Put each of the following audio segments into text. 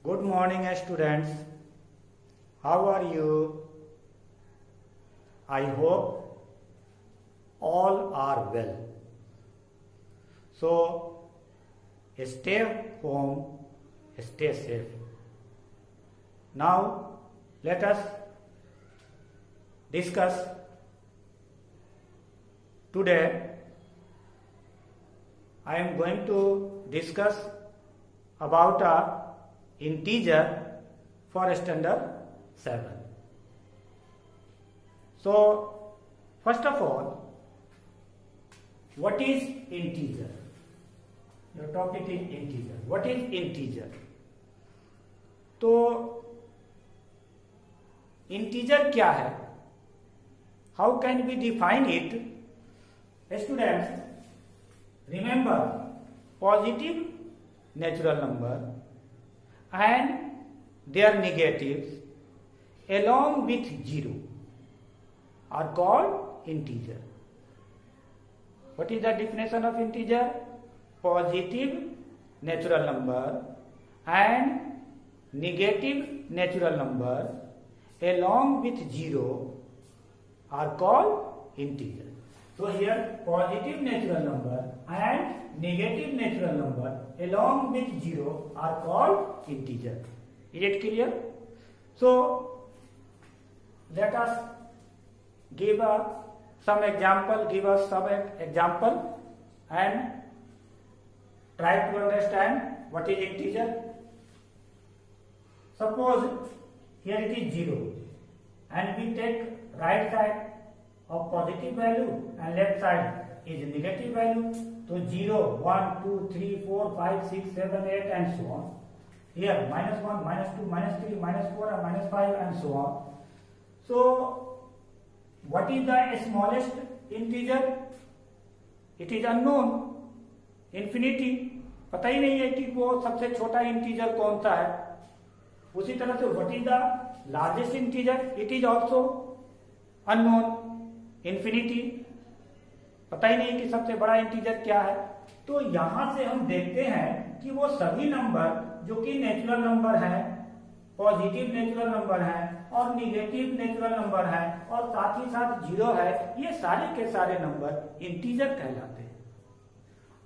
Good morning students, how are you? I hope all are well. So stay home, stay safe. Now let us discuss today. I am going to discuss about a integer for standard 7. So first of all, what is integer? Your topic is integer. What is integer? तो integer क्या है? How can we define it? Students, remember positive natural number and their negatives along with 0 are called integer. What is the definition of integer? Positive natural number and negative natural number along with 0 are called integer. So here positive natural number and negative natural number along with 0 are called integer. Is it clear? So let us give some example, and try to understand what is integer. Suppose here it is 0 and we take right side of positive value and left side is negative value. So 0, 1, 2, 3, 4, 5, 6, 7, 8 and so on. Here minus 1, minus 2, minus 3, minus 4 and minus 5 and so on. So what is the smallest integer? It is unknown. Infinity. पता ही नहीं है कि वो सबसे छोटा integer कौन सा है. उसी तरह से what is the largest integer? It is also unknown. Infinity. पता ही नहीं कि सबसे बड़ा इंटीजर क्या है. तो यहां से हम देखते हैं कि वो सभी नंबर जो कि नेचुरल नंबर है, पॉजिटिव नेचुरल नंबर है और निगेटिव नेचुरल नंबर है और साथ ही साथ 0 है, ये सारे के सारे नंबर इंटीजर कहलाते हैं.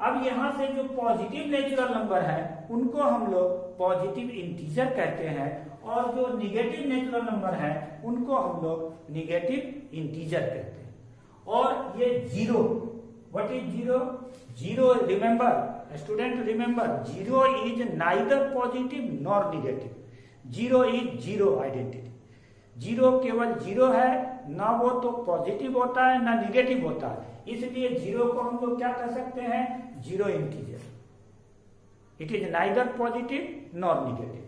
अब यहां से जो पॉजिटिव नेचुरल नंबर है उनको हम लोग पॉजिटिव इंटीजर कहते हैं और जो निगेटिव नेचुरल नंबर है उनको हम लोग निगेटिव इंटीजर कहते हैं. और ये 0, what is 0? 0, remember student, remember 0 is neither positive nor negative. 0 is 0 identity. 0 केवल 0 है, ना वो तो पॉजिटिव होता है ना निगेटिव होता है. इसलिए 0 को हम लोग क्या कह सकते हैं? 0 integer. It is neither positive nor negative.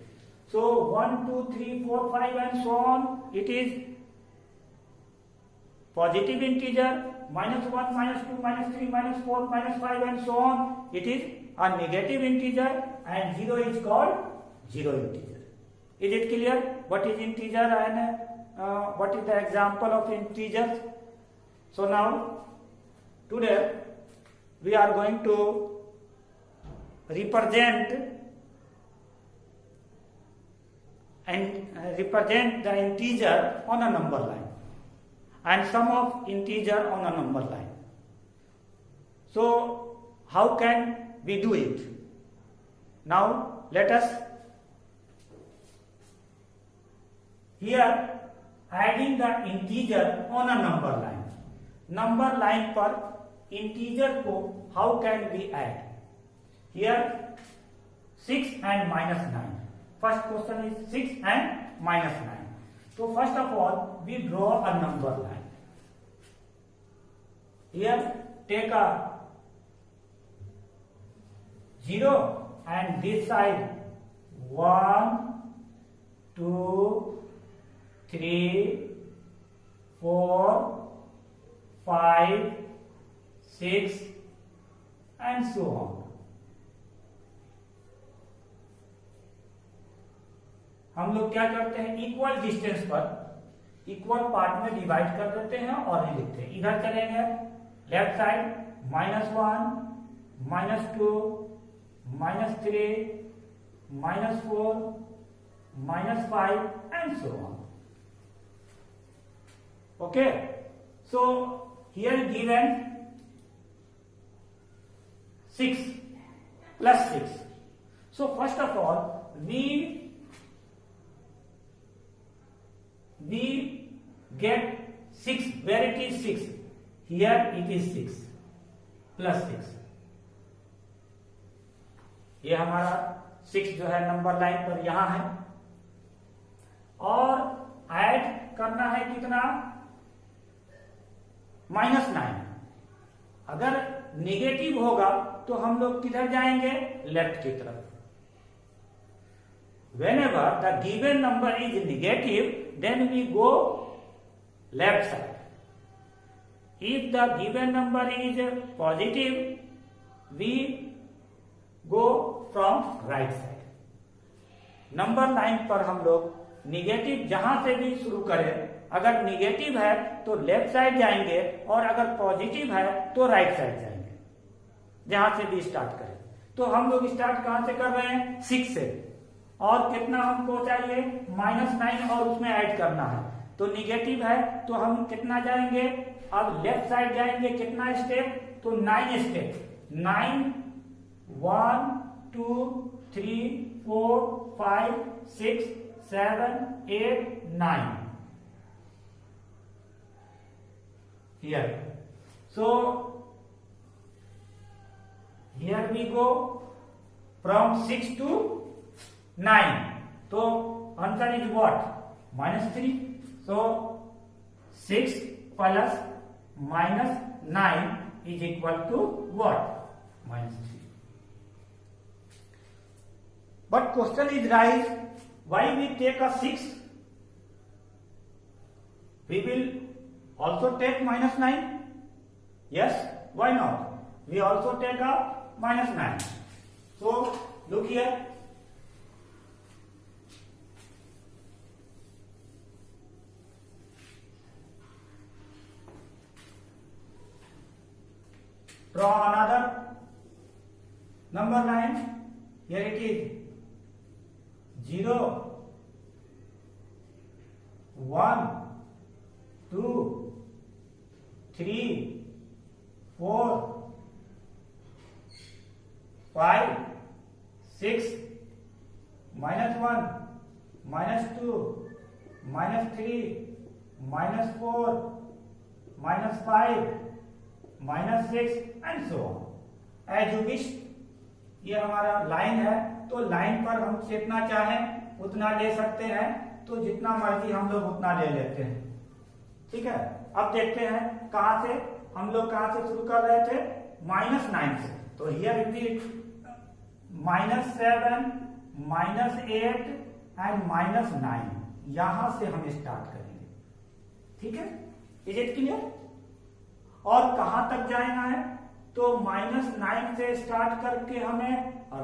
So 1, 2, 3, 4, 5 and so on, it is positive integer. -1, -2, -3, -4, -5 and so on, it is a negative integer and 0 is called 0 integer. Is it clear what is integer and what is the example of integers? So now today we are going to represent the integer on a number line and sum of integer on a number line. So how can we do it? Now let us here adding the integer on a number line. Number line पर integer को how can we add? Here 6 and -9. First question is 6 and -9. So first of all we draw a number line. here take a 0 and this side 1 2 3 4 5 6 and so on. हम लोग क्या करते हैं, equal distance पर equal part में divide कर देते हैं और ये लिखते हैं. इधर चलेंगे left side -1 -2 -3 -4 -5 and so on. Okay, so here given 6 plus 6. So first of all we get 6 where it is 6. Here it is 6 plus 6. ये हमारा 6 जो है नंबर लाइन पर यहां है और ऐड करना है कितना, -9. अगर नेगेटिव होगा तो हम लोग किधर जाएंगे, लेफ्ट की तरफ. Whenever the given number is negative, then we go left side. If the given number is positive, we go from right side. Number line पर हम लोग निगेटिव जहां से भी शुरू करें, अगर निगेटिव है तो लेफ्ट साइड जाएंगे और अगर पॉजिटिव है तो राइट साइड जाएंगे. जहां से भी स्टार्ट करें. तो हम लोग स्टार्ट कहां से कर रहे हैं, 6 से. और कितना हमको चाहिए, -9 और उसमें ऐड करना है. तो निगेटिव है तो हम कितना जाएंगे, अब लेफ्ट साइड जाएंगे. कितना स्टेप, तो 9 step. 9 1 2 3 4 5 6 7 8 9 here. So here we go from 6 to 9. So answer is what, -3. So 6 plus -9 is equal to what, -3. But question is rise, why we take a 6? We will also take -9. Yes, why not? We also take a -9. So look here. Draw another number line. Here it is 0 1 2 3 4 5 6 -1 -2 -3 -4 -5 -6 and so on. As you wish. ये हमारा line है तो line पर हम जितना चाहें उतना ले सकते हैं. तो जितना मर्जी हम लोग उतना ले लेते हैं. ठीक है. अब देखते हैं कहां से हम लोग कहां से शुरू कर रहे थे, -9 से. तो हियर इट इज -7 -8 एंड -9. यहां से हम स्टार्ट करेंगे. ठीक है. Is it clear? और कहां तक जाना है, तो -9 से स्टार्ट करके हमें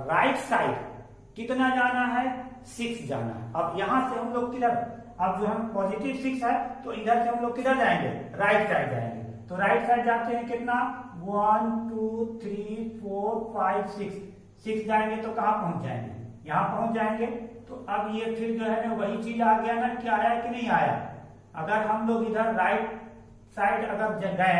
राइट साइड कितना जाना है, 6 जाना है. अब यहां से हम लोग किधर, अब जो हम पॉजिटिव 6 है तो इधर से हम लोग किधर जाएंगे, राइट साइड जाएंगे. तो राइट साइड जाते हैं कितना, 1 2 3 4 5 6 जाएंगे तो कहां पहुंच जाएंगे, यहां पहुंच जाएंगे. तो अब ये फिर जो है ना वही चीज आ गया ना कि आया कि नहीं आया. अगर हम लोग इधर राइट साइड अगर गए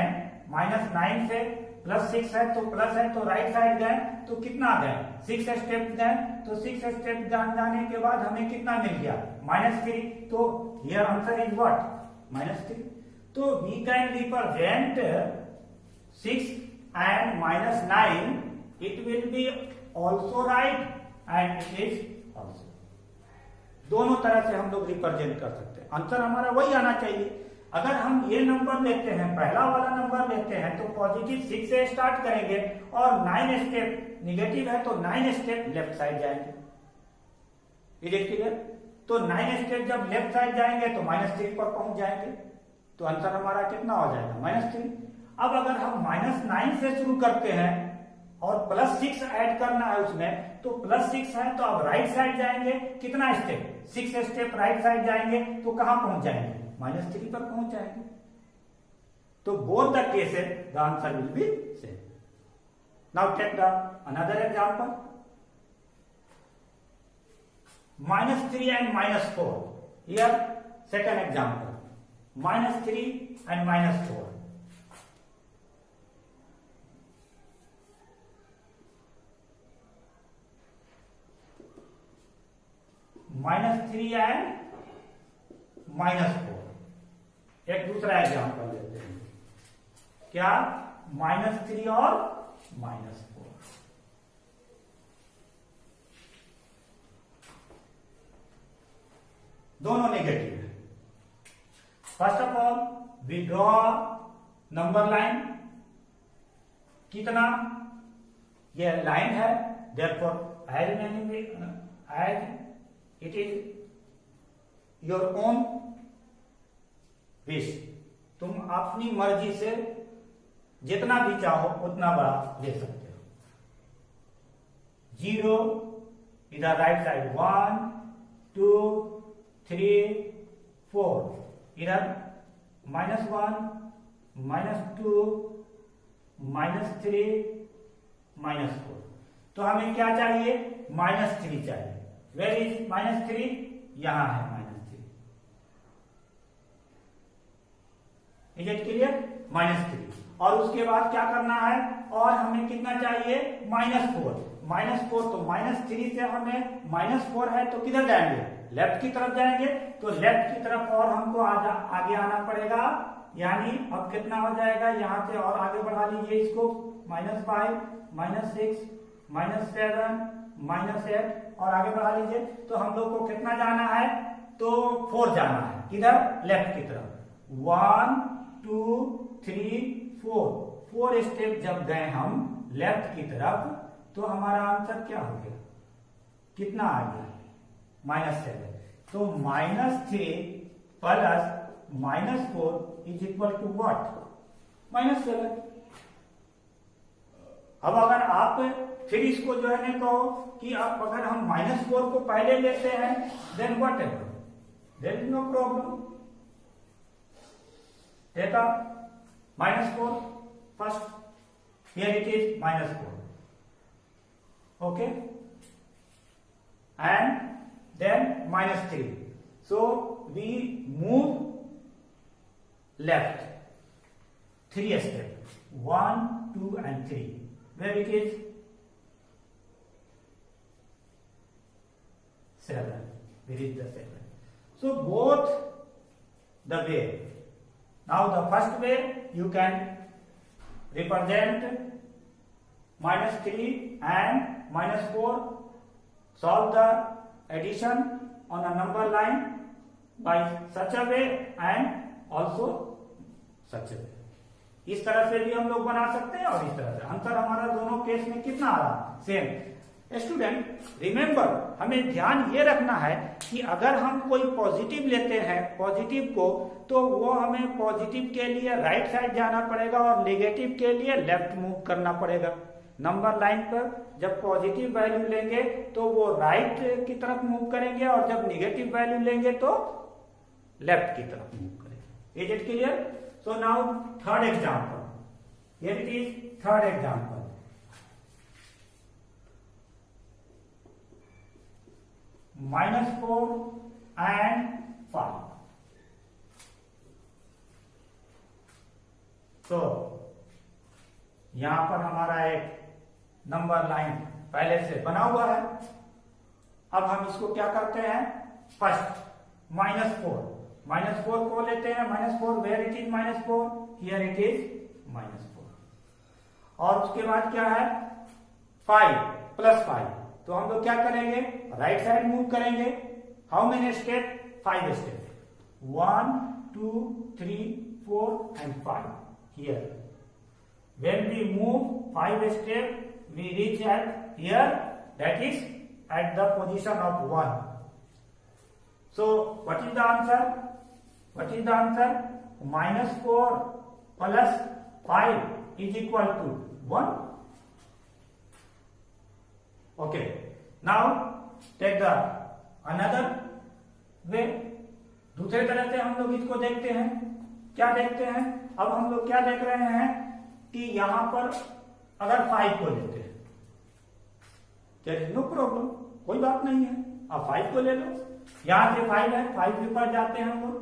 -9 से +6 है तो प्लस है तो राइट साइड गए तो कितना गए, 6 स्टेप गए. तो 6 स्टेप जाने के बाद हमें कितना मिल गया, -3. तो हियर आंसर इज व्हाट, -3. तो we can represent 6 and -9. It will be also right and it is also. दोनों तरह से हम लोग रिप्रेजेंट कर सकते हैं. आंसर हमारा वही आना चाहिए. अगर हम ये नंबर लेते हैं, पहला वाला नंबर लेते हैं, तो पॉजिटिव 6 से स्टार्ट करेंगे और 9 स्टेप निगेटिव है तो 9 स्टेप लेफ्ट साइड जाएंगे। Is it clear? तो 9 स्टेप जब लेफ्ट साइड जाएंगे तो -3 पर पहुंच जाएंगे, तो आंसर हमारा कितना हो जाएगा? -3। अब अगर हम -9 से शुरू करते हैं और +6 ऐड करना है उसमें, तो +6 है तो अब राइट साइड जाएंगे, कितना स्टेप? 6 स्टेप राइट साइड जाएंगे तो कहां पहुंच जाएंगे? -3 पर पहुंच जाएंगे। तो both the cases the answer will be same. Now take the another example, -3 and -4. Here second example, -3 and -4. -3 and -4। एक दूसरा एग्जांपल लेते हैं, क्या? -3 और -4। दोनों नेगेटिव है। First of all we draw number line. कितना? ये लाइन है, therefore as it is your own wish, तुम अपनी मर्जी से जितना भी चाहो उतना बड़ा ले सकते हो। 0 इधर राइट साइड, 1 2 3 4, इधर -1 -2 -3 -4। तो हमें क्या चाहिए? -3 चाहिए। Where is -3? यहां है -3। Is it clear? -3। और उसके बाद क्या करना है? और हमें कितना चाहिए? -4। -4 तो -3 से हमें -4 है तो किधर जाएंगे? लेफ्ट की तरफ जाएंगे। तो लेफ्ट की तरफ और हमको आगे आना पड़ेगा, यानी अब कितना हो जाएगा? यहां से और आगे बढ़ा लीजिए इसको, -5 -6 -7 -8 और आगे बढ़ा लीजिए। तो हम लोग को कितना जाना है? तो 4 जाना है। किधर? लेफ्ट की तरफ। 1 2 3 4 स्टेप जब गए हम लेफ्ट की तरफ, तो हमारा आंसर क्या हो गया? कितना आ गया? -7। तो -3 plus -4 is equal to what? -7। अब अगर आप फिर इसको जो है ना कहो कि अब अगर हम -4 को पहले लेते हैं, then whatever, there is no problem. देखा, -4 first, here it is -4, okay, and then -3। So we move left 3 step, 1 2 and 3, where it is 7, where is the 7? So both the way. Now the first way you can represent -3 and -4, solve the addition on a number line by such a way and also such a way. इस तरह से भी हम लोग बना सकते हैं और इस तरह से। आंसर हमारा दोनों केस में कितना आ रहा? सेम। स्टूडेंट रिमेंबर, हमें ध्यान ये रखना है कि अगर हम कोई पॉजिटिव लेते हैं, पॉजिटिव को, तो वो हमें पॉजिटिव के लिए राइट साइड जाना पड़ेगा और नेगेटिव के लिए लेफ्ट मूव करना पड़ेगा। नंबर लाइन पर जब पॉजिटिव वैल्यू लेंगे तो वो राइट की तरफ मूव करेंगे और जब नेगेटिव वैल्यू लेंगे तो लेफ्ट की तरफ मूव करेंगे। Is it clear? So now third example. Here it is, third example. -4 and 5. So यहां पर हमारा एक नंबर लाइन पहले से बना हुआ है। अब हम इसको क्या करते हैं? फर्स्ट -4 को लेते हैं। -4, where it is -4? Here it is -4। और उसके बाद क्या है? 5 +5। तो हम लोग क्या करेंगे? राइट साइड मूव करेंगे। How many step? 5 step. 1 2, 3, 4 and 5 here. When we move 5 steps, we reach at here, that is at the position of 1. So what is the answer? What is the answer? -4 plus 5 is equal to 1. Okay. Now take the another way. दूसरे तरह से हम लोग इसको देखते हैं. क्या देखते हैं? अब हम लोग क्या देख रहे हैं कि यहां पर अगर 5 को लेते हैं, नो प्रॉब्लम, कोई बात नहीं है, अब 5 को ले लो. यहां से 5 है, 5 के ऊपर जाते हैं हम लोग.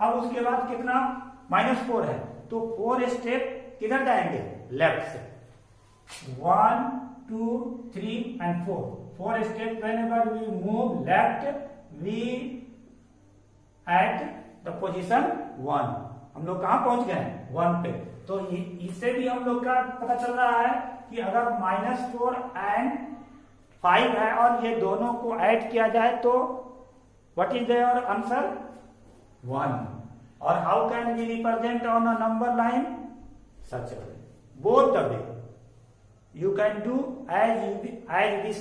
अब उसके बाद कितना? -4 है, तो 4 स्टेप किधर जाएंगे? लेफ्ट से. 1, 2, 3 and 4. 4 steps whenever we move left, we at the position 1. हम लोग कहां पहुंच गए? 1 पे. तो इससे भी हम लोग का पता चल रहा है कि अगर -4 and 5 है और ये दोनों को ऐड किया जाए तो what is their answer? 1. Or how can we represent on a number line? Such a way. Both the way. You can do as wish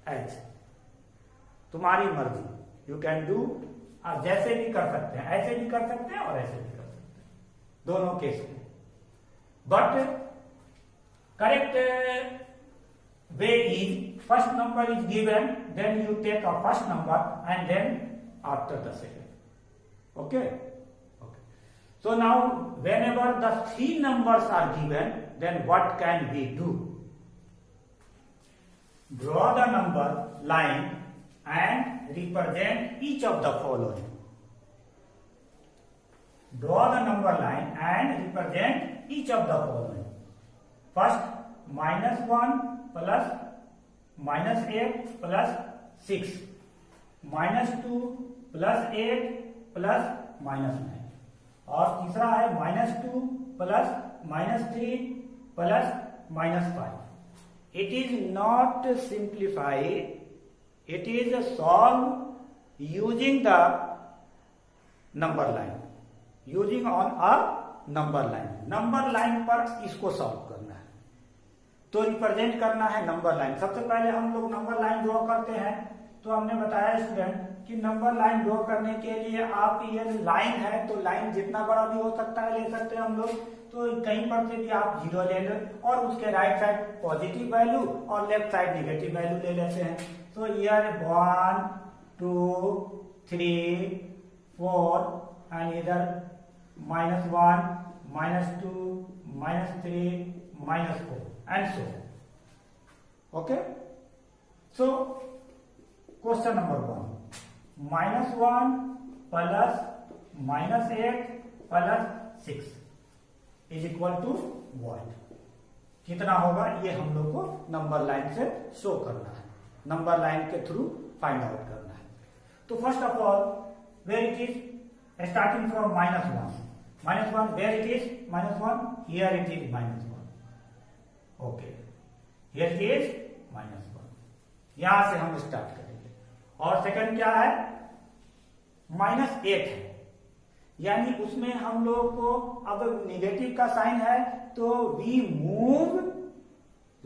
as. तुम्हारी मर्जी. You can do, आप जैसे भी कर सकते हैं, ऐसे भी कर सकते हैं और ऐसे भी कर सकते हैं, दोनों केस में. But correct way is first number is given, then you take a first number and then after the second. Okay. So now whenever the 3 numbers are given, then what can we do? Draw the number line and represent each of the following. Draw the number line and represent each of the following. First, -1 plus -8 plus 6, -2 plus 8 plus -9. और तीसरा है -2 plus -3 plus -5. It is not simplified, it is solved using the number line, using on a number line. Number line पर इसको solve करना है, तो represent करना है नंबर लाइन. सबसे पहले हम लोग नंबर लाइन ड्रॉ करते हैं. तो हमने बताया स्टूडेंट कि नंबर लाइन ड्रॉ करने के लिए आप ये लाइन है तो लाइन जितना बड़ा भी हो सकता है ले सकते हैं हम लोग. तो कहीं पर से भी आप 0 ले लो और उसके राइट साइड पॉजिटिव वैल्यू और लेफ्ट साइड नेगेटिव वैल्यू ले लेते हैं. तो ईयर 1, 2, 3, 4 एंड इधर -1, -2, -3, -4 and so. Okay. So question number 1, -1 plus -8 plus 6 is equal to what? कितना होगा ये हम लोग को नंबर लाइन से शो करना है, नंबर लाइन के थ्रू फाइंड आउट करना है. तो first of all where it is starting from -1 where it is -1, here it is -1. Okay, here it is -1. यहां से हम स्टार्ट करेंगे. और सेकंड क्या है? -8 है, यानी उसमें हम लोग को अब निगेटिव का साइन है तो we move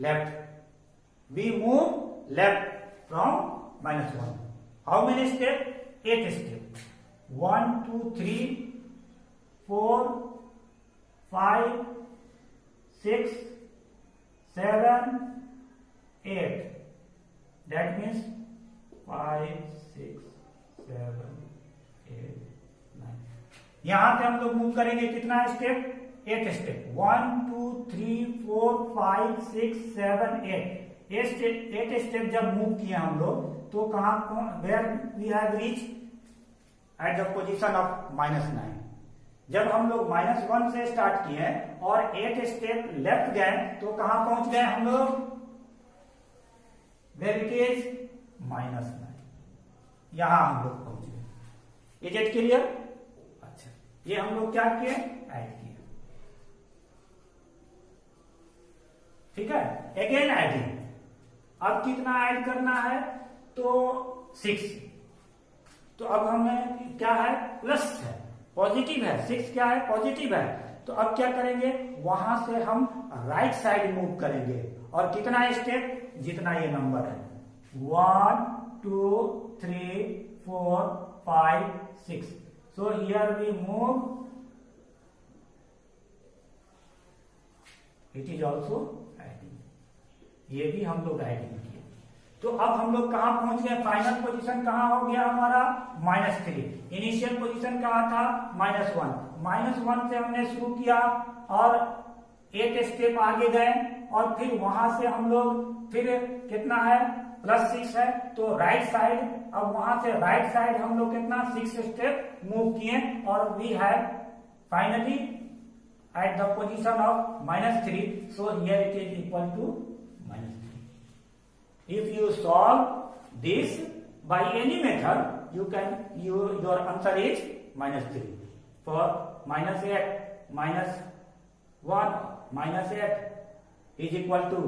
left from -1. How many step? 8 step. 1, 2, 3, 4, 5, 6, 7, 8. That means 5, 6, 7, 8, 9. यहां से हम लोग मूव करेंगे कितना स्टेप? 8 स्टेप. 1, 2, 3, 4, 5, 6, 7, 8. 8 स्टेप जब मूव किए हम लोग तो कहां, where we have reach? At the position of -9. जब हम लोग -1 से स्टार्ट किए और 8 स्टेप लेफ्ट गए तो कहां पहुंच गए हम लोग? Where it is -9. यहां हम लोग पहुंच गए. Is it clear? अच्छा, ये हम लोग क्या किए? ऐड किए. ठीक है. Again adding. अब कितना ऐड करना है? तो 6. तो अब हमें क्या है, प्लस है, पॉजिटिव है, 6 क्या है, पॉजिटिव है। तो अब क्या करेंगे, वहां से हम राइट साइड मूव करेंगे, और कितना स्टेप, जितना ये नंबर है, 1 2 3 4 5 6। So here we move, it is also adding, ये भी हम लोग एडिंग किए। तो अब हम लोग कहां पहुंच गए, फाइनल पोजीशन कहां हो गया हमारा, -3। इनिशियल पोजीशन कहां था, -1। -1 से हमने शुरू किया और एक स्टेप आगे गए, और फिर वहां से हम लोग फिर कितना है, +6 है, तो राइट साइड, अब वहां से राइट साइड हम लोग कितना 6 स्टेप मूव किए, और we have finally at the position of -3. So here it is equal to -3. If you solve this by any method, you can, your answer is -3. For -8 -1 -8 is equal to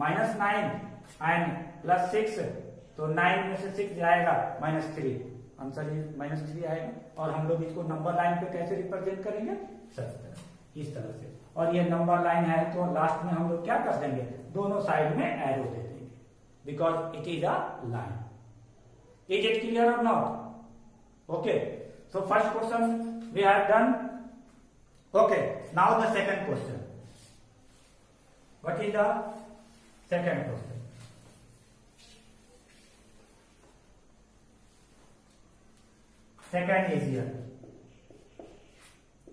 -9 and +6, तो 9 में से 6 जाएगा, -3, answer is -3 आएगा। और हम लोग इसको number line पे कैसे रिप्रेजेंट करेंगे, इस तरह से। और ये नंबर लाइन है तो लास्ट में हम लोग क्या कर देंगे, दोनों साइड में एरो दे देंगे, because it is a line. Is it clear और not? Okay, so first question we have done. Okay, now the second question. What is the second question? Second is here,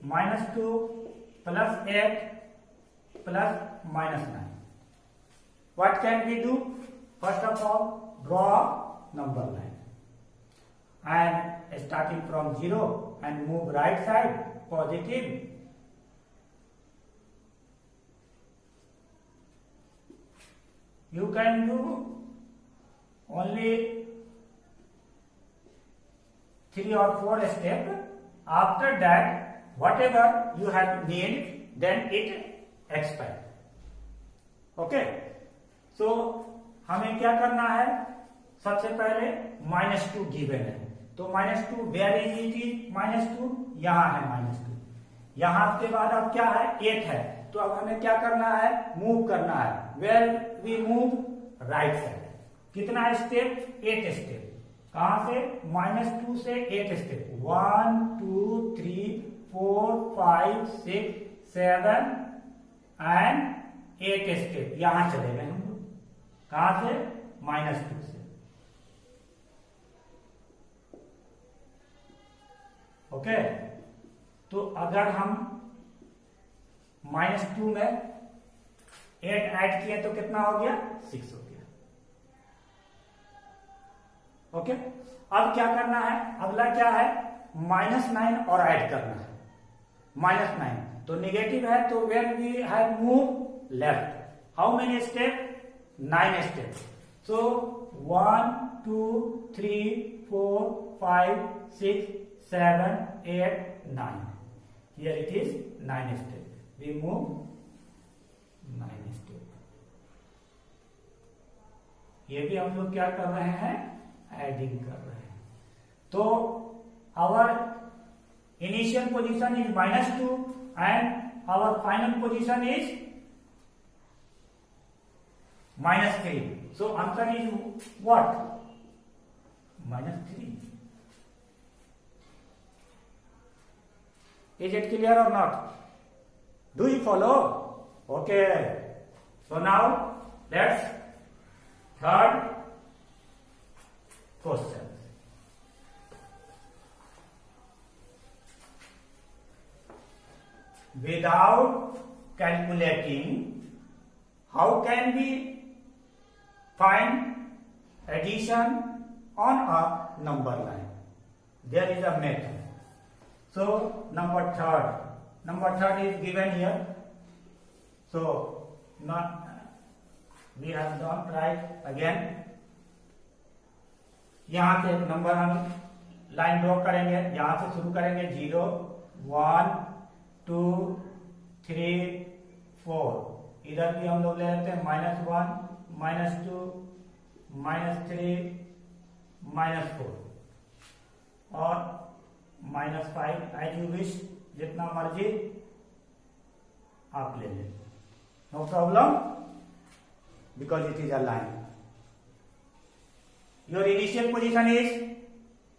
-2 +8 +9. What can we do? First of all, draw number line, and starting from 0 and move right side positive. You can do only 3 or 4 steps. After that, whatever you have need, then it expand. Okay, so हमें क्या करना है, सबसे पहले -2 given है, तो -2 where is it is, -2 यहां है, -2 यहां के बाद अब क्या है, 8 है, तो अब हमें क्या करना है, मूव करना है। Where we move, right side. कितना स्टेप, 8 स्टेप। कहां से, -2 से 8 स्टेप, 1 2 3 4 5 6 7 एंड 8 स्टेप यहां चले गए हम लोग। कहां से, -2 से। ओके, तो अगर हम -2 में 8 ऐड किए तो कितना हो गया, 6 हो गया। ओके, अब क्या करना है, अगला क्या है, -9 और ऐड करना है। -9 तो नेगेटिव है, तो where we have move left, how many step, 9 step. So 1 2 3 4 5 6 7 8 9, here it is 9 step, we move 9 step. ये भी हम लोग क्या कर रहे हैं, एडिंग कर रहे हैं। तो our initial position is -2 and our final position is -3. So answer is what, -3. Is it clear or not? Do you follow? Okay, so now let's third question. Without calculating, how can we find addition on a number line? There is a method. So number third is given here. So we have done right again. यहां से number हम line draw करेंगे, यहां से शुरू करेंगे 0 1 2 3 4, इधर भी हम लोग ले लेते हैं -1 -2 -3 -4। और -5 एज यू विश, जितना मर्जी आप ले लें, no problem, because it is a line. Your initial position is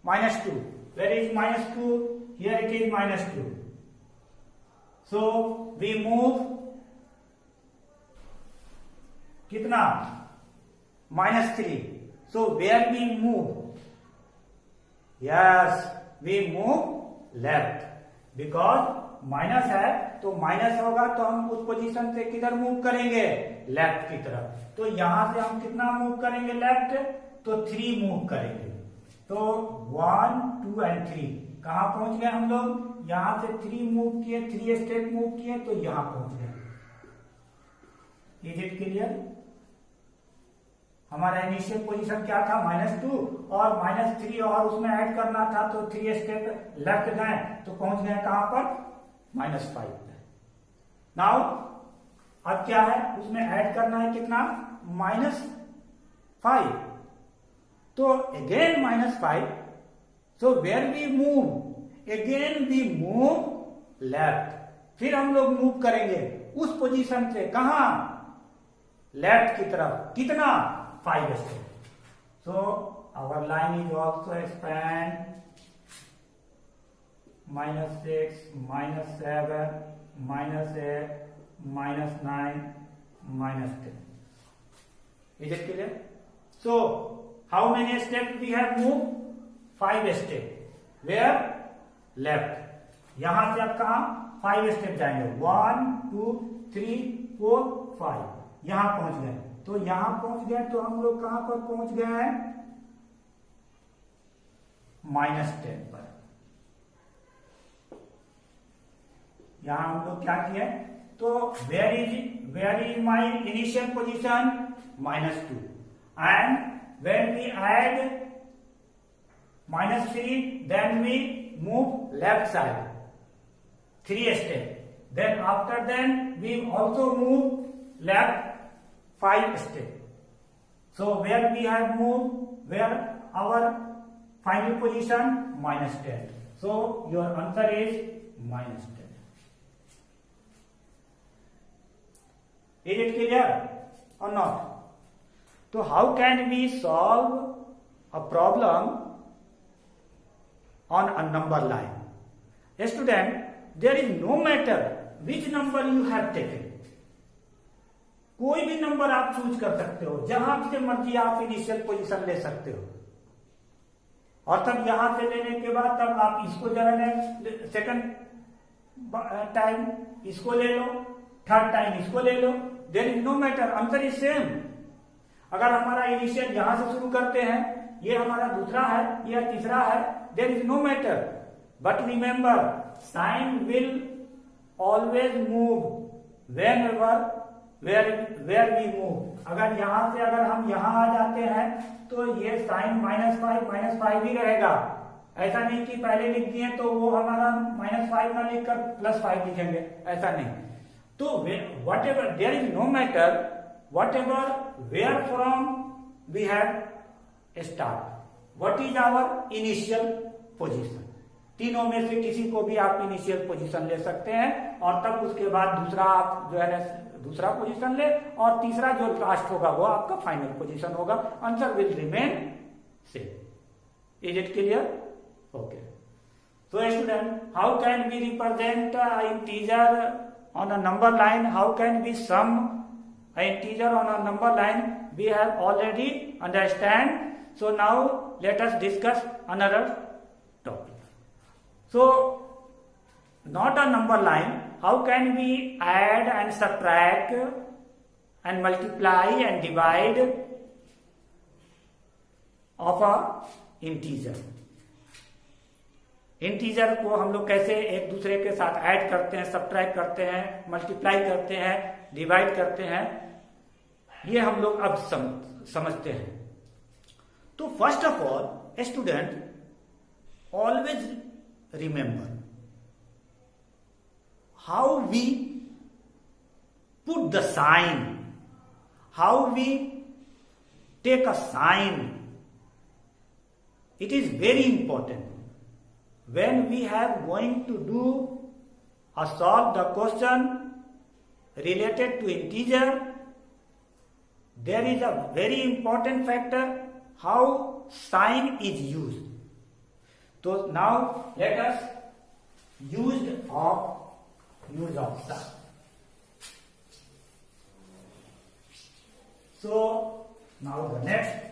-2. Where is -2? Here it is -2. So we move कितना? -3. So where we move? Yes, we move left, because minus है तो minus होगा तो हम उस पोजीशन से किधर move करेंगे? लेफ्ट की तरफ. तो यहां से हम कितना मूव करेंगे लेफ्ट? तो 3 मूव करेंगे. तो 1, 2 एंड 3 कहां पहुंच गए हम लोग? यहां से 3 मूव किए, 3 स्टेप मूव किए तो यहां पहुंच गए. Is it clear? हमारा इनिशियल पोजीशन क्या था? -2 और -3 और उसमें ऐड करना था तो 3 स्टेप लेफ्ट गए तो पहुंच गए कहां पर? -5. नाउ अब क्या है? उसमें ऐड करना है कितना? -5. तो again -5. So where we move? Again we move left. फिर हम लोग मूव करेंगे उस पोजीशन से कहां? लेफ्ट की तरफ. कितना? 5 step. So our line is also expand -6, -7, -8, -9, -10. Is it clear? So how many steps we have moved? 5 steps. Where? Left. यहां से आप कहा 5 स्टेप जाएंगे. 1, 2, 3, 4, 5. यहां पहुंच गए. तो यहां पहुंच गए तो हम लोग कहां पर पहुंच गए हैं? -10 पर. यहां हम लोग क्या किए? तो where is my initial position? -2. And when we add -3, then we move left side 3 steps. Then after then we also move left 5 steps. So where we have moved? Where our final position? -10. So your answer is -10. Is it clear or not? So how can we solve a problem on a number line? A student, there is no matter which number you have taken. कोई भी number आप choose कर सकते हो, जहां से मर्जी आप इनिशियल पोजीशन ले सकते हो. और तब यहां से लेने के बाद तब आप इसको जो है सेकंड टाइम इसको ले लो, थर्ड टाइम इसको ले लो. There is no matter, answer is same. अगर हमारा इनिशियल यहां से शुरू करते हैं, ये हमारा दूसरा है, यह तीसरा है, there is no matter. But remember, sign will always move whenever where we move. अगर यहां से अगर हम यहां आ जाते हैं तो ये साइन -5 ही रहेगा. ऐसा नहीं कि पहले लिख दिए तो वो हमारा -5 ना लिखकर +5 लिखेंगे, ऐसा नहीं. तो whatever, there is no matter whatever where from we have start. What is our initial position? तीनों में से किसी को भी आप इनिशियल पोजीशन ले सकते हैं और तब उसके बाद दूसरा आप जो है ना दूसरा पोजीशन ले और तीसरा जो लास्ट होगा वो आपका फाइनल पोजीशन होगा. Answer will remain same. Is it clear? Okay. So student, how can we represent integer on a number line? How can we sum an integer on a number line? We have already understand. So now let us discuss another topic. So not a number line, how can we add and subtract and multiply and divide of a integer? Integer को हम लोग कैसे एक दूसरे के साथ add करते हैं, सब्ट्रैक्ट करते हैं, मल्टीप्लाई करते हैं, डिवाइड करते हैं, ये हम लोग अब समझते हैं. तो first of all student always remember how we put the sign, how we take a sign. It is very important. when we have going to do or solve the question related to integer, there is a very important factor how sign is used. So now let us use of sign. So now the next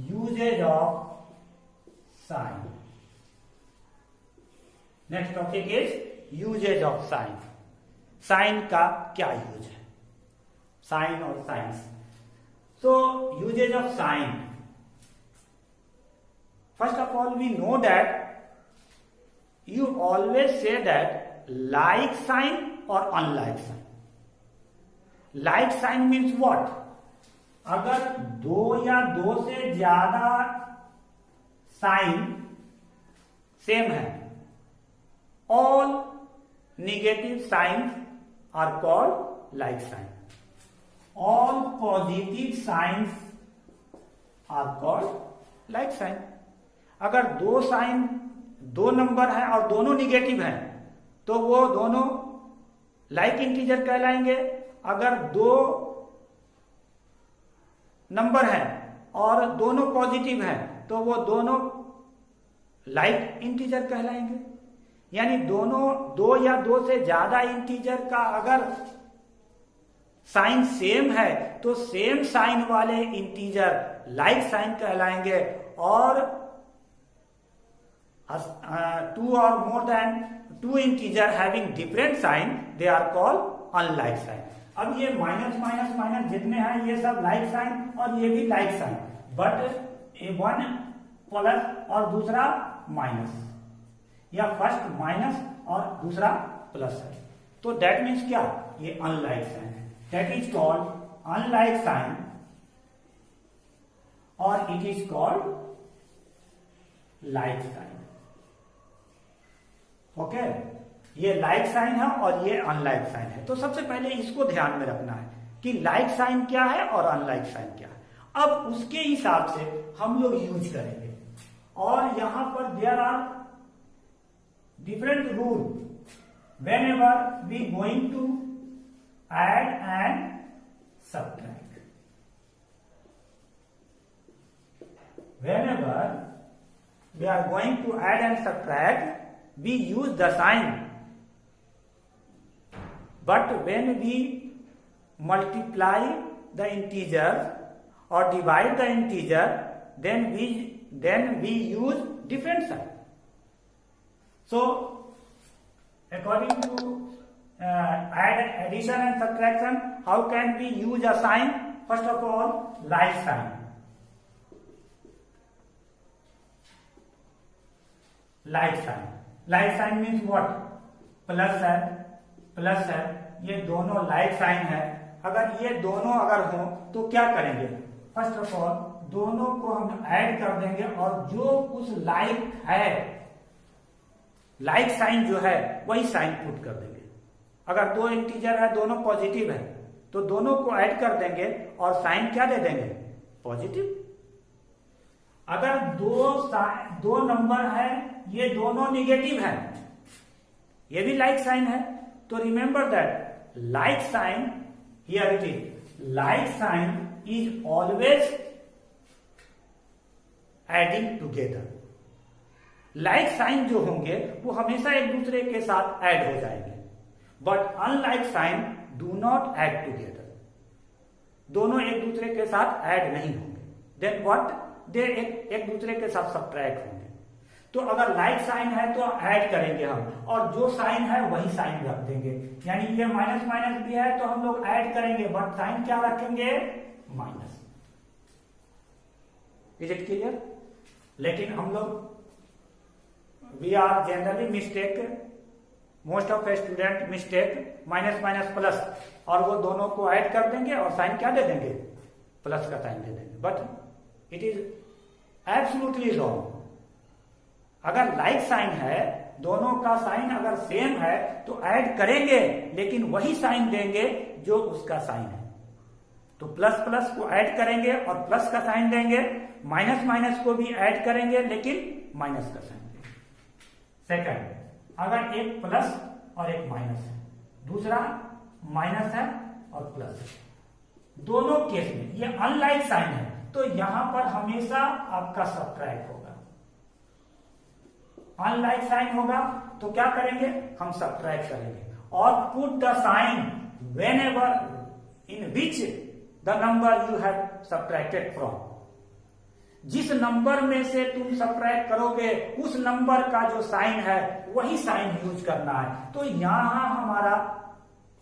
usage of sign. Next topic is usage of sign. Sign का क्या use है? Sign और signs. So usage of sign. First of all, we know that you always say that like sign or unlike sign. Like sign means what? अगर दो या दो से ज्यादा साइन सेम है, all negative signs are called like sign. All positive signs are called like sign. अगर दो sign, दो नंबर है और दोनों निगेटिव हैं तो वो दोनों लाइक इंटीजर कहलाएंगे. अगर दो नंबर है और दोनों पॉजिटिव हैं तो वो दोनों लाइक इंटीजर कहलाएंगे. यानी दोनों दो या दो से ज्यादा इंटीजर का अगर साइन सेम है तो सेम साइन वाले इंटीजर लाइक साइन कहलाएंगे, और two or more than two integer having different sign they are called unlike sign. अब ये माइनस माइनस माइनस जितने हैं ये सब लाइक साइन और ये भी लाइक साइन, बट ये वन प्लस और दूसरा माइनस, या फर्स्ट माइनस और दूसरा प्लस है, तो दैट मीन्स क्या? ये अनलाइक साइन है. That is called unlike sign और it is called like sign. Okay, ये लाइक साइन है और ये अनलाइक साइन है. तो सबसे पहले इसको ध्यान में रखना है कि लाइक साइन क्या है और अनलाइक साइन क्या है. अब उसके हिसाब से हम लोग यूज करेंगे, और यहां पर there are different rule whenever we going to add and subtract. Whenever we are going to add and subtract, we use the sign, but when we multiply the integer or divide the integer, then we use different sign. So, according to addition and subtraction, how can we use a sign? First of all, like sign. Like sign. Like sign means what? Plus है, plus है, ये दोनों like sign है. अगर ये दोनों अगर हो तो क्या करेंगे? फर्स्ट ऑफ ऑल दोनों को हम ऐड कर देंगे और जो उस लाइक है, लाइक साइन जो है वही साइन पुट कर देंगे. अगर दो इंटीजर है, दोनों पॉजिटिव है, तो दोनों को ऐड कर देंगे और साइन क्या दे देंगे? पॉजिटिव. अगर दो नंबर है, ये दोनों निगेटिव है, ये भी लाइक साइन है, तो remember that like sign, here it is, like sign is always adding together. Like sign जो होंगे वो हमेशा एक दूसरे के साथ ऐड हो जाएंगे, but unlike sign do not add together. दोनों एक दूसरे के साथ ऐड नहीं होंगे. Then what? दे एक दूसरे के साथ सब्ट्रैक्ट होंगे. तो अगर लाइक साइन है तो ऐड करेंगे हम, और जो साइन है वही साइन रख देंगे. यानी ये माइनस माइनस भी है तो हम लोग ऐड करेंगे, बट साइन क्या रखेंगे? माइनस. Is it clear? लेकिन हम लोग we are generally mistake, most of a student mistake minus minus plus, और वो दोनों को ऐड कर देंगे और साइन क्या दे देंगे? प्लस का साइन दे देंगे. But it is absolutely wrong. अगर लाइक साइन है, दोनों का साइन अगर सेम है तो ऐड करेंगे, लेकिन वही साइन देंगे जो उसका साइन है. तो प्लस प्लस को ऐड करेंगे और प्लस का साइन देंगे, माइनस माइनस को भी ऐड करेंगे लेकिन माइनस का साइन देंगे। सेकंड, अगर एक प्लस और एक माइनस है, दूसरा माइनस है और प्लस है, दोनों केस में ये अनलाइक साइन है, तो यहां पर हमेशा आपका सब्ट्रैक्ट होगा। अनलाइक साइन होगा तो क्या करेंगे, हम सब्ट्रैक्ट करेंगे। और put the sign whenever in which the number you have subtracted from. जिस नंबर में से तुम सब्ट्रैक्ट करोगे उस नंबर का जो साइन है वही साइन यूज करना है। तो यहां हमारा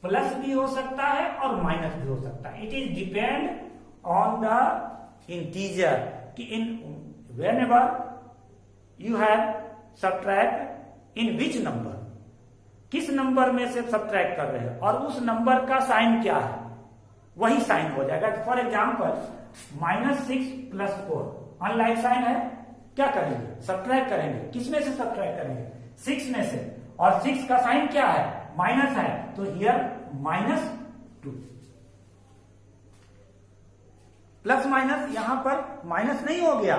प्लस भी हो सकता है और माइनस भी हो सकता है। It is depend on the integer कि इन whenever you have subtract in which number, किस नंबर में से सब्ट्रैक्ट कर रहे हैं और उस नंबर का साइन क्या है वही साइन हो जाएगा। फॉर एग्जाम्पल -6 + 4 अनलाइक साइन है, क्या करेंगे, सब्ट्रैक्ट करेंगे। किसमें से सब्ट्रैक्ट करेंगे, 6 में से, और 6 का साइन क्या है, माइनस है, तो हियर -2। प्लस माइनस, यहां पर माइनस नहीं हो गया।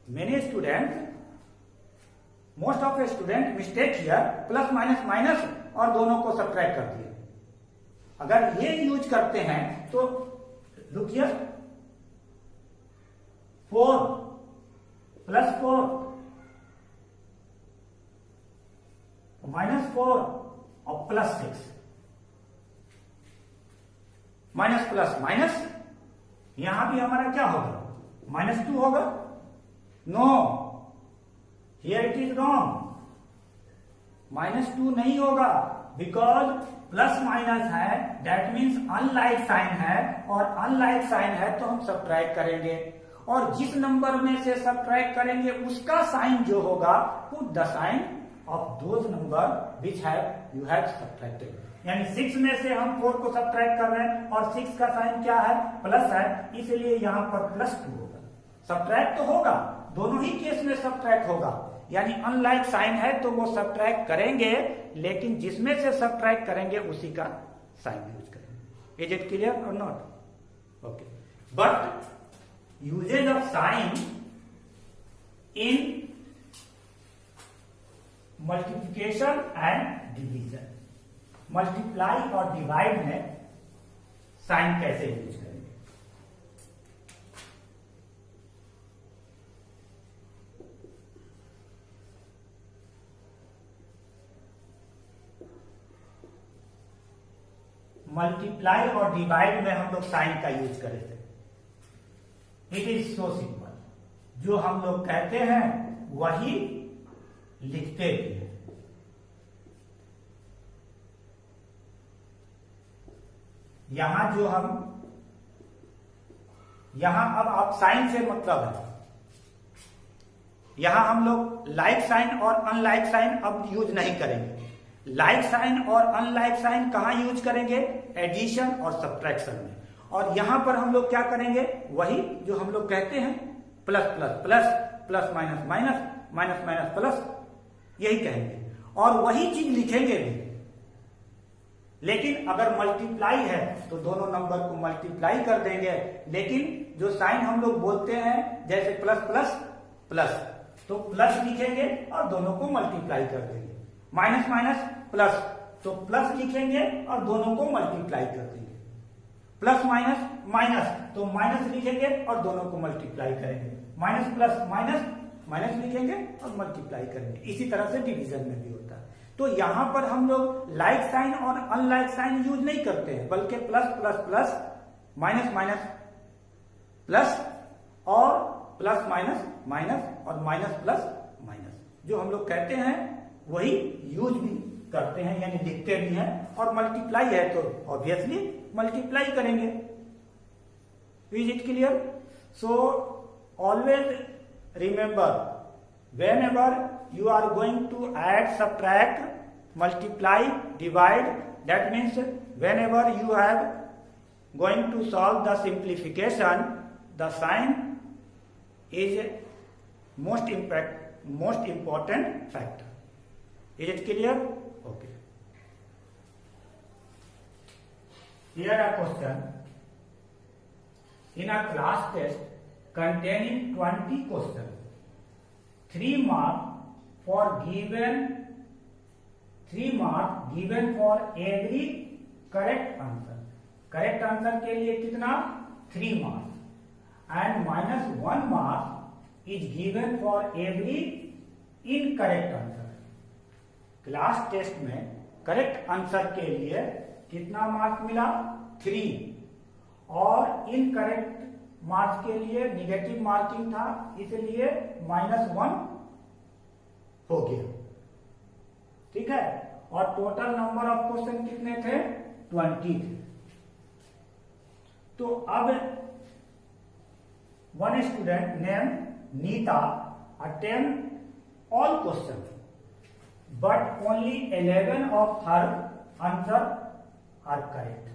Many student, most of a student mistake here, plus minus minus और दोनों को सब्ट्रैक्ट कर दिए। अगर ये यूज करते हैं तो लुक हियर, 4 + 4 -4 और +6, माइनस प्लस माइनस, यहां भी हमारा क्या होगा, -2 होगा। No, here it is wrong, -2 नहीं होगा, बिकॉज प्लस माइनस है, दैट मीन्स अनलाइक साइन है, और अनलाइक साइन है तो हम सब्ट्रैक्ट करेंगे, और जिस नंबर में से सब्ट्रैक्ट करेंगे उसका साइन जो होगा, put the sign of those number which have you have subtracted. यानी 6 में से हम 4 को सब्ट्रैक्ट कर रहे हैं और 6 का साइन क्या है, प्लस है, इसलिए यहां पर +2 होगा। सब्ट्रैक्ट तो होगा, दोनों ही केस में सब्ट्रैक्ट होगा, यानी अनलाइक साइन है तो वो सब्ट्रैक्ट करेंगे, लेकिन जिसमें से सब्ट्रैक्ट करेंगे उसी का साइन यूज करेंगे। इज इट क्लियर और not? Okay, but usage of sign in multiplication and division, multiply और डिवाइड में साइन कैसे यूज करेंगे। मल्टीप्लाई और डिवाइड में हम लोग साइन का यूज करे थे। इट इज सो सिंपल, जो हम लोग कहते हैं वही लिखते भी हैं। यहां अब आप साइन से मतलब है, यहां हम लोग लाइक साइन और अनलाइक साइन अब यूज नहीं करेंगे। लाइक साइन और अनलाइक साइन कहां यूज करेंगे, एडिशन और सब्ट्रैक्शन में, और यहां पर हम लोग क्या करेंगे, वही जो हम लोग कहते हैं plus plus plus, plus minus minus, minus minus plus, यही कहेंगे और वही चीज लिखेंगे भी। लेकिन अगर मल्टीप्लाई है तो दोनों नंबर को मल्टीप्लाई कर देंगे, लेकिन जो साइन हम लोग बोलते हैं जैसे प्लस प्लस प्लस, तो प्लस लिखेंगे और दोनों को मल्टीप्लाई कर देंगे। माइनस माइनस प्लस, तो प्लस लिखेंगे और दोनों को मल्टीप्लाई कर देंगे। प्लस माइनस माइनस, तो माइनस लिखेंगे और दोनों को मल्टीप्लाई करेंगे। माइनस प्लस माइनस, माइनस लिखेंगे और मल्टीप्लाई करेंगे। इसी तरह से डिवीजन में भी होता है। तो यहां पर हम लोग लाइक साइन और अनलाइक साइन यूज नहीं करते हैं, बल्कि plus plus plus, minus minus plus, और प्लस माइनस माइनस, और माइनस प्लस माइनस, जो हम लोग कहते हैं वही यूज भी करते हैं, यानी लिखते भी हैं। और मल्टीप्लाई है तो ऑब्वियसली मल्टीप्लाई करेंगे। Is it clear? So always remember, whenever you are going to add, subtract, multiply, divide, that means whenever you are going to solve the simplification, the sign is most important factor. Is it clear? Okay. Here a question in a class test containing 20 questions, 3 marks for given 3 marks given for every correct answer. Correct answer के लिए कितना 3 marks and -1 marks is given for every incorrect answer. Class test में correct answer के लिए कितना marks मिला 3 और incorrect marks के लिए निगेटिव मार्किंग था इसलिए -1 हो गया. ठीक है. और टोटल नंबर ऑफ क्वेश्चन कितने थे 20 थे. तो अब one student named Neeta attempt all questions, but only 11 of her answer are correct.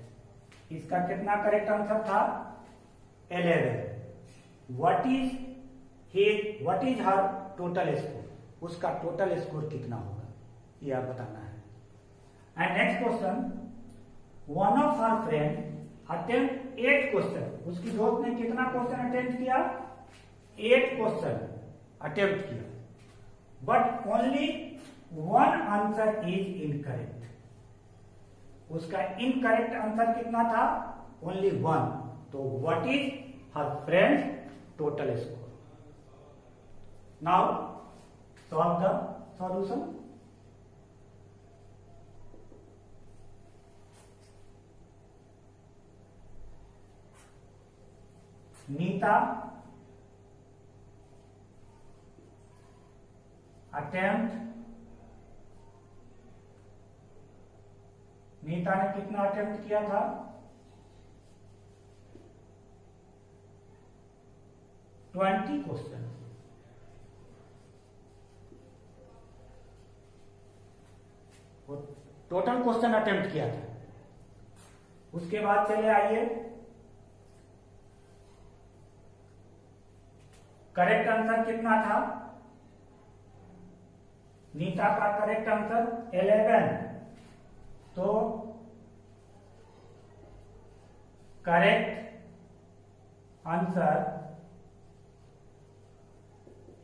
इसका कितना करेक्ट आंसर था 11. What is her total score? उसका टोटल स्कोर कितना होगा यह बताना है. And next question, one of her friend attempt 8 question. उसकी दोस्त ने कितना क्वेश्चन अटेम्प्ट किया 8 क्वेश्चन अटेम्प्ट किया, but only 1 answer is incorrect. उसका इनकरेक्ट आंसर कितना था ओनली 1. तो what is her friends total score. Now solve the solution. Neeta attempt, Neeta ने कितना अटेम्प्ट किया था 20 क्वेश्चन. टोटल क्वेश्चन अटेम्प्ट किया था. उसके बाद चले आइए करेक्ट आंसर कितना था. नीता का करेक्ट आंसर 11. तो correct answer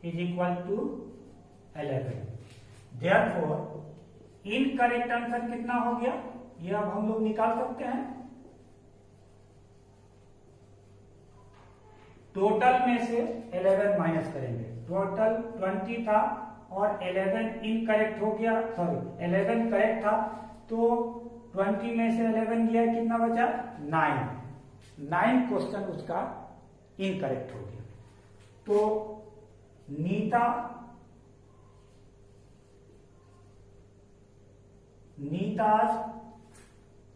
is equal to 11. Therefore incorrect answer कितना हो गया यह अब हम लोग निकाल सकते हैं. टोटल में से 11 माइनस करेंगे. टोटल 20 था और 11 इनकरेक्ट हो गया, सॉरी 11 करेक्ट था तो 20 में से 11 गया कितना बचा 9 क्वेश्चन उसका इनकरेक्ट हो गया. तो नीताज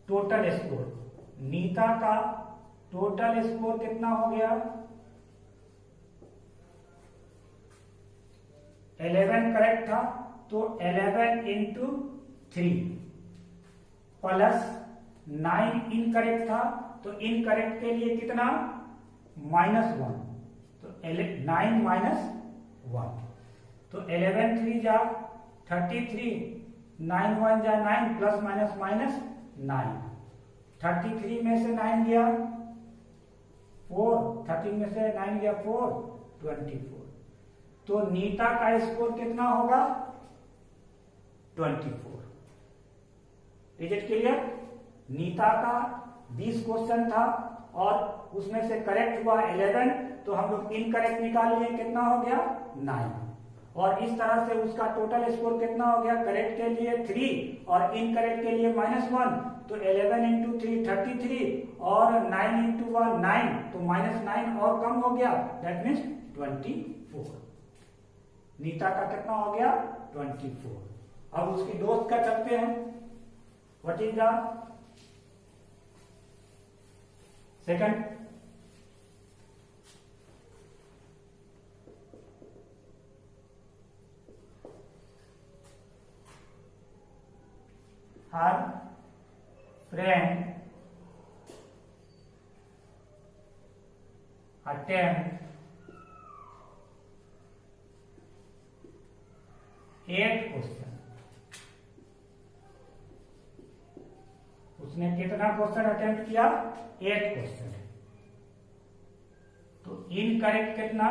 टोटल स्कोर, नीता का टोटल स्कोर कितना हो गया 11 करेक्ट था तो 11 इंटू 3 प्लस 9 इनकरेक्ट था तो इनकरेक्ट के लिए कितना -1. तो 9 माइनस 1 तो 11 3 जा 33, 9 1 जा 9 प्लस माइनस माइनस 9. 33 में से 9 गया 4, 13 में से 9 गया 4, 24. तो नीता का स्कोर कितना होगा 24. Is it clear. नीता का 20 क्वेश्चन था और उसमें से करेक्ट हुआ 11 तो हम लोग इनकरेक्ट निकाल लिए कितना हो गया 9. और इस तरह से उसका टोटल स्कोर कितना हो गया करेक्ट के लिए 3 और इनकरेक्ट के लिए -1. तो 11 इंटू 3 33 और 9 इंटू 1 9 तो -9 और कम हो गया दैट मीन्स 24. नीता का कितना हो गया 24. अब उसकी दोस्त का चलते हैं. What is the second. Her friend attempt 8 question. उसने कितना क्वेश्चन अटेम्प्ट किया? 8 क्वेश्चन। तो इनकरेक्ट कितना?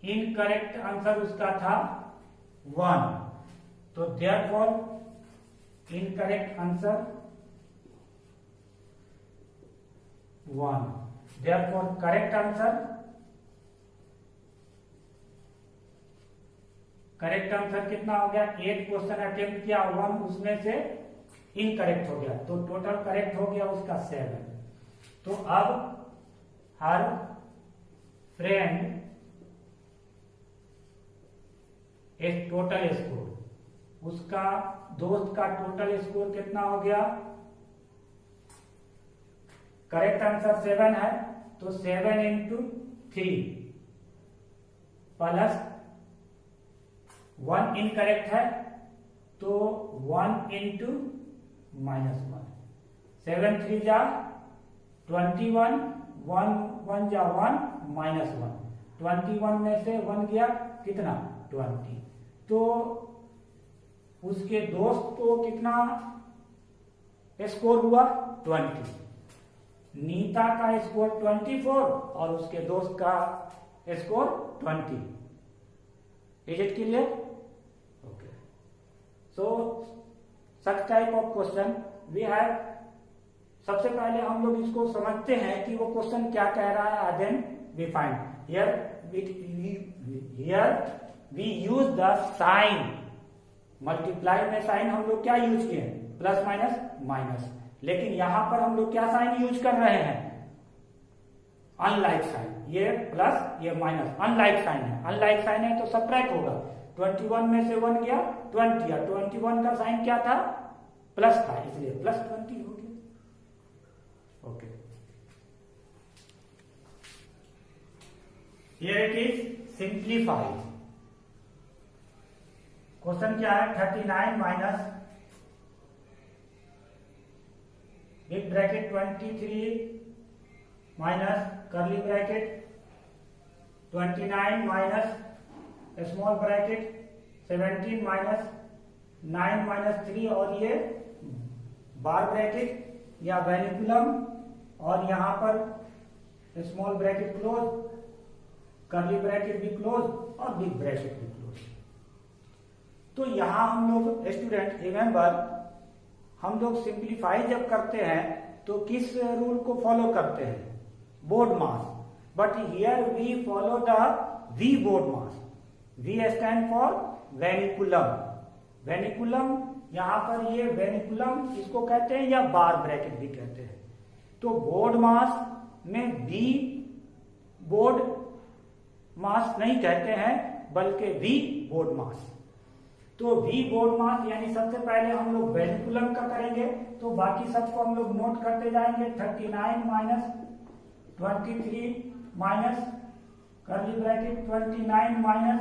इनकरेक्ट आंसर उसका था 1। तो therefore incorrect answer 1। Therefore correct answer कितना हो गया? 8 क्वेश्चन अटेम्प्ट किया, 1 उसमें से इनकरेक्ट हो गया, तो टोटल करेक्ट हो गया उसका 7। तो अब हर फ्रेंड एक टोटल स्कोर, उसका दोस्त का टोटल स्कोर कितना हो गया? करेक्ट आंसर 7 है, तो 7 इंटू 3 प्लस 1 इनकरेक्ट है, तो 1 इंटू -1। 7 3 जा 21, 1 1 जा 1 -1। 21 में से 1 गया कितना? 20। तो उसके दोस्त को कितना स्कोर हुआ? 20। नीता का स्कोर 24 और उसके दोस्त का score 20। Is it clear? Okay. So such type of question we have. सबसे पहले हम लोग इसको समझते हैं कि वो क्वेश्चन क्या कह रहा है, then we find. Here we use the sign. Multiply में साइन हम लोग क्या यूज किए? Plus minus minus. लेकिन यहां पर हम लोग क्या साइन यूज कर रहे हैं? Unlike sign. ये प्लस ये माइनस, अनलाइक साइन है। अनलाइक साइन है तो सबट्रैक्ट होगा। 21 में से 1 गया 20, या 21 का साइन क्या था? प्लस था, इसलिए प्लस 20 हो गया। Okay, here it is simplified. Question क्या है? 39 minus big bracket 23 minus curly bracket 29 minus small bracket 17 minus 9 minus 3, और ये बार ब्रैकेट या वेनिकुलम, और यहां पर small bracket close, curly bracket भी क्लोज और बिग ब्रैकेट भी क्लोज। तो यहां हम लोग स्टूडेंट रिमेंबर, हम लोग सिंप्लीफाई जब करते हैं तो किस रूल को फॉलो करते हैं? BODMAS. But here we follow the V BODMAS. V stand for vinculum. Vinculum, यहां पर ये वेनिकुलम इसको कहते हैं या बार ब्रैकेट भी कहते हैं। तो बोर्ड मास में वी बोर्ड मास नहीं कहते हैं, बल्कि वी बोर्ड मास। तो वी बोर्ड मास यानी सबसे पहले हम लोग वेनिकुलम का करेंगे, तो बाकी सबको हम लोग नोट करते जाएंगे। 39 minus 23 minus curly bracket 29 minus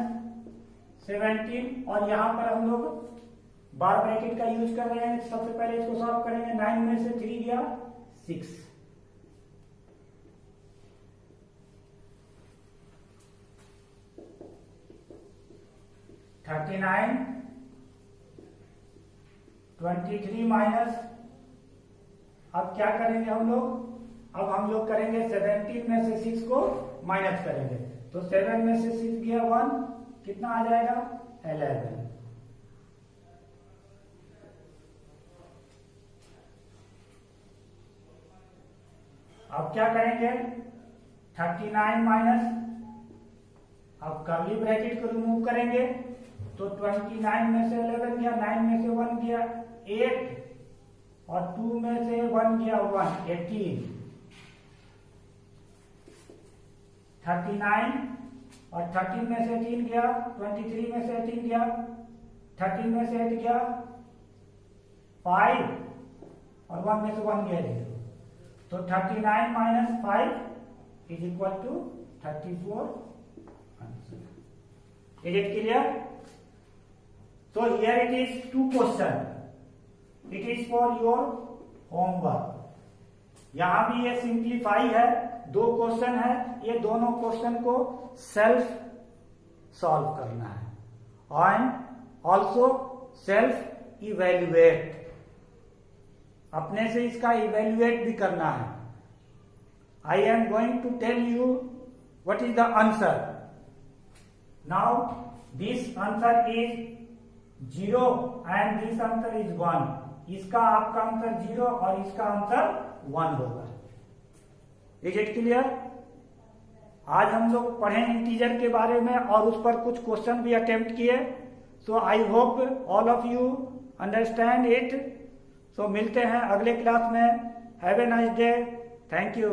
17, और यहां पर हम लोग बार ब्रैकेट का यूज कर रहे हैं। सबसे पहले इसको सॉल्व करेंगे। 9 में से 3 गया 6, 39 23 माइनस, अब क्या करेंगे हम लोग? अब हम लोग करेंगे 17 में से 6 को माइनस करेंगे, तो 7 में से 6 गया 1, कितना आ जाएगा? 11। अब क्या करेंगे? 39 माइनस, अब कर्ली ब्रैकेट को रिमूव करेंगे, तो 29 में से 11 गया, 9 में से 1 गया 8, और 2 में से 1 गया 1, 18। 39 और 13 में से 3 गया, 23 में से 3 गया, 13 में से 8 गया 5, और 1 में से 1 गया 0। तो 39 minus 5 is equal to 34 answer. Is it clear? So here it is 2 question. It is for your homework. यहां भी ये सिंप्लीफाई है, 2 क्वेश्चन है, ये दोनों क्वेश्चन को सेल्फ सॉल्व करना है। ऑल्सो सेल्फ इवेल्युएट, अपने से इसका इवेल्युएट भी करना है। I am going to tell you what is the answer. Now this answer is 0 and this answer is 1। इसका आपका आंसर 0 और इसका आंसर 1 होगा। Is it clear? आज हम लोग पढ़े इंटीजर के बारे में और उस पर कुछ क्वेश्चन भी अटेम्प्ट किए। So I hope all of you understand it. So मिलते हैं अगले क्लास में। Have a nice day. Thank you.